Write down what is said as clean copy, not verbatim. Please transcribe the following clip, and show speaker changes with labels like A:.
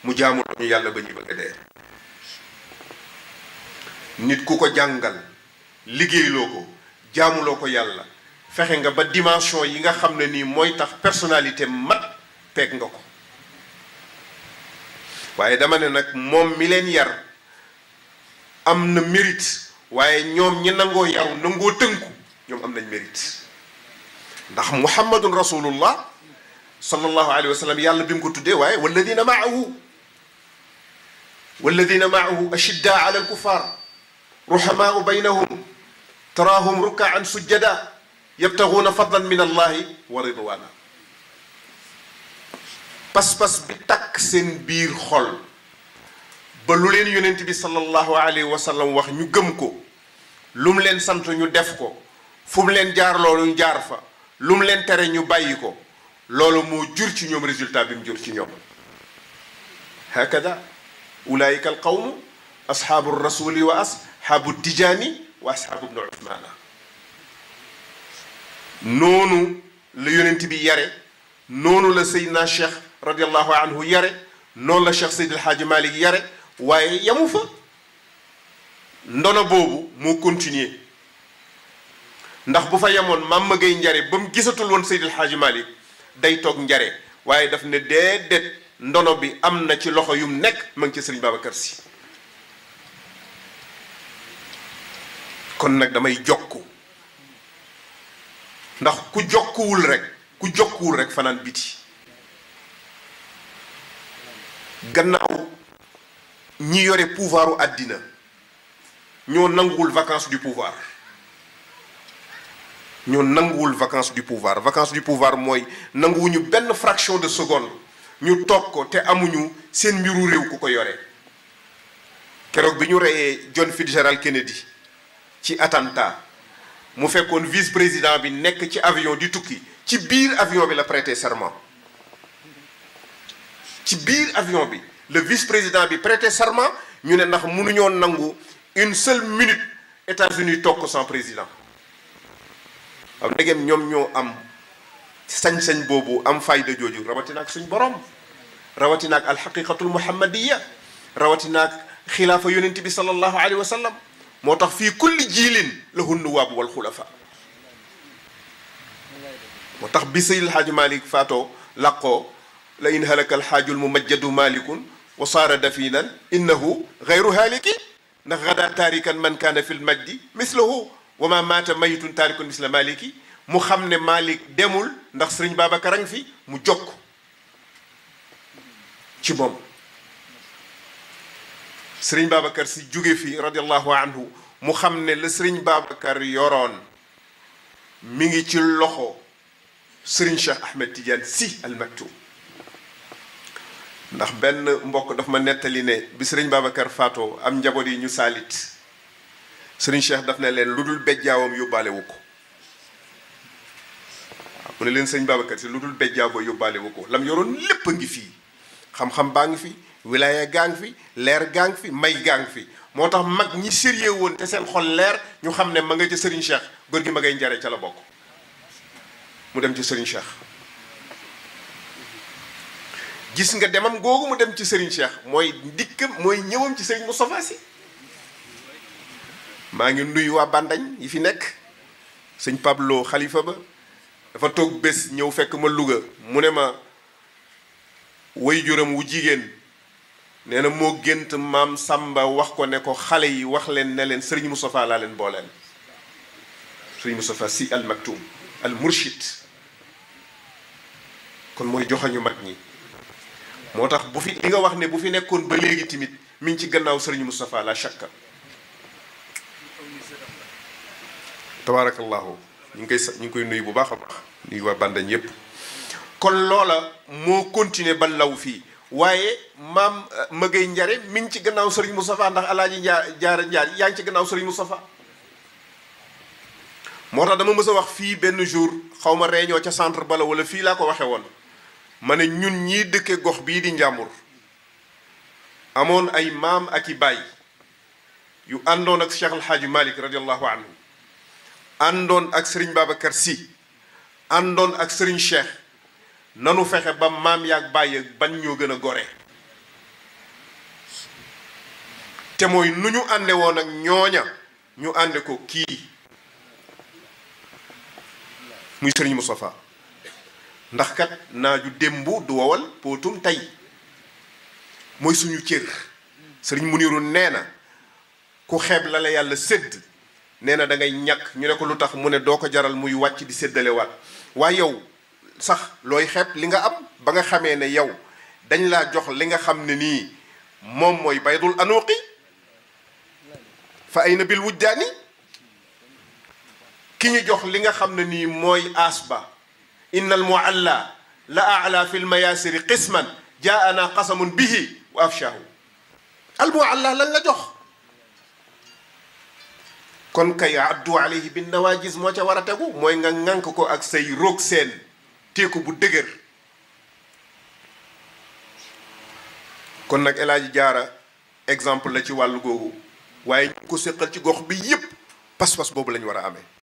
A: mu jaamuloo ñu yàlla ba ñu bëgg a dee. nit ku ko jàngal liggéeyloo ko jaamuloo ko yàlla fexe nga ba dimension yi nga xam ne nii mooy tax personnalité mat peeg nga ko. waaye dama ne nag moom mi leen yar am na mérite waaye ñoom ñi nangoo yaru nangoo tënku ñoom am nañ mérite ndax muhammadun rasulullah sallallahu alayhi wa sallam yàlla bi mu ko tuddee waaye walladina maahu ashiddaa ala alkuffar ruhamaau baynahum taraahum rukaan sujjada yabtaguuna fadlan min allahi wa ridwana. pas-pas bi takk seen biir xol ba lu leen yonent bi sallallahu alayhi wa sallam wax ñu gëm ko lu mu leen sant ñu def ko fu mu leen jaar loolu ñu jaar fa lu mu leen tere ñu bàyyi ko loolu moo jur ci ñoom résultat bi mu jur ci ñoom. hakada ulaika al qawmu ashaabu rasuli wa ashaabu tijaani wa ashaabu ibnu usmaana. noonu la yonent bi yare noonu la Seydina Cheikh radiallahu anhu yare noonu la Cheikh Seydi El Hadji Malick yare waaye yamu fa ndono boobu moo continuer ndax bu fa yemoon Mame Magueye Njare ba mu gisatul woon Seydi El Hadji Malick day toog njare waaye daf ne déedéet ndono bi am na ci loxo yum nekk ma ngi ci Sëriñ Babacar Sy. kon nag damay jokku ndax ku jokkuwul rek fanaan biti. gannaaw ñi yore pouvoiru àddina ñoo nanguwul vacance du pouvoir vacance du pouvoir mooy nanguwuñu benn fraction de seconde ñu toog ko te amuñu seen mbiru réew ku ko yore. keroog bi ñu reyee John Fitzgerald Kennedy ci attentat mu fekkoon vice président bi nekk ci avion di tukki ci biir avion bi la prêter serment. ci biir avion bi le vice-président bi prêter serment ñu ne ndax mënuñoo nangu une seule minute États-Unis toog ko sans président. am ndegem ñoom ñoo am sañ-sañ boobu am fayda jooju rawatina ak suñ borom rawatina ak alxaqiqatul muhammadiya rawatina ak xilaafa yonent bi sallallahu alayhi wa sallam moo tax fii kulli jiilin lahu nuwaab wal xulafa. moo tax bi Seydil Hadji Malick faatoo laqoo la in halaka alxaajul mumajjadu malikun wa saara dafinan innahu gayru haaliki ndax gada taarikan man kaana fi lmajdi mislahu wa ma maata mayitun taarikun misla maliki mu xam ne Malick demul ndax sëriñ Babacar a ngi fi mu jokk ci moom. sëriñ Babacar si jóge fi radiallahu anhu mu xam ne la sëriñ Babacar yoroon mi ngi ci loxo sëriñ Cheikh Ahmed Tidiane Sy Al Maktoum. ndax benn mbokk daf ma nettali ne bi sëriñ Babacar faatoo am njaboot yi ñu saalit sëriñ Cheikh daf ne leen lu dul bejjaawam yóbbaale wu ko. waaw mu ne leen sëriñ Babacar si lu dul bejjaaw ba yóbbaale wu ko lam yoroon lépp a ngi fii xam-xam baa ngi fi wilaya gaa ngi fi leer gaa ngi fi may gaa ngi fi moo tax mag ñi sérieux woon te seen xol leer ñu xam ne ma nga ca sëriñ Cheikh góor gi ma ngay njare ca la bokk mu dem ci sëriñ Cheikh. gis nga demam googu mu dem ci Serigne Cheikh mooy ndikkam mooy ñëwam ci Serigne Moustapha Sy. maa ngi nuyu waa Bandañ yi fi nekk sëñ Pablo xalifa ba dafa toog bés ñëw fekk ma Louga mu ne ma waajuram wu jigéen nee na moo gént maam Samba wax ko ne ko xale yi wax leen ne leen Serigne Moustapha laa leen booleel. Serigne Moustapha Sy Al Maktoum Al Mourchid kon mooy joxañu mag ñi. moo tax bu fi li nga wax ne bu fi nekkoon ba léegi tamit mi ngi ci gannaaw Serigne Moustapha la shakka. tabaarakallahu ñu ngi koy nuyu bu baax a baax nuyu waa Bandañ yépp kon loola moo continuer ba law fii waaye maam Magueye Njare mi ngi ci gannaaw Serigne Moustapha ndax alaaji jaara yaa ngi ci gannaaw Serigne Moustapha. moo tax dama mës a wax fii benn jour xaw ma réunion ca centre bala wala fii laa ko waxe woon ma ne ñun ñii dëkke gox bii di Njàmbur amoon ay maam ak i baay yu àndoon ak Cheikh El Hadji Malick radiallahu anhu àndoon ak Serigne Babacar Sy àndoon ak Serigne Cheikh nanu fexe ba maam yaag baay ak ban ñoo gën a gore te mooy nu ñu ànde woon ak ñooña ñu ànde ko kii muy Serigne Moustapha ndax kat naaju démb du wowal pootum tey mooy suñu cër Serigne Muniru nee na ku xeeb la la yàlla sédd nee na da ngay ñàkk ñu ne ko lu tax mu ne doo ko jaral muy wàcc di séddale waat waaye yow sax looy xeeb li nga am ba nga xamee ne yow dañ laa jox li nga xam ne nii moom mooy baydul anuqi fa ayna bil wujdaani ki ñu jox li nga xam ne nii mooy asba innal mualla la aala fi lmayasiri qisman jaana qasamun bihi wa afshahu al mualla lañ la jox kon kay addu alayhi bin nawajis moo ca war a tegu mooy nga ŋànk ko ak say roog seen teeku bu dëgër kon nag El Hadji Diarra exemple la ci wàllu googu waaye ñu ko séqal ci gox bi yépp pas-pas boobu lañu war a amee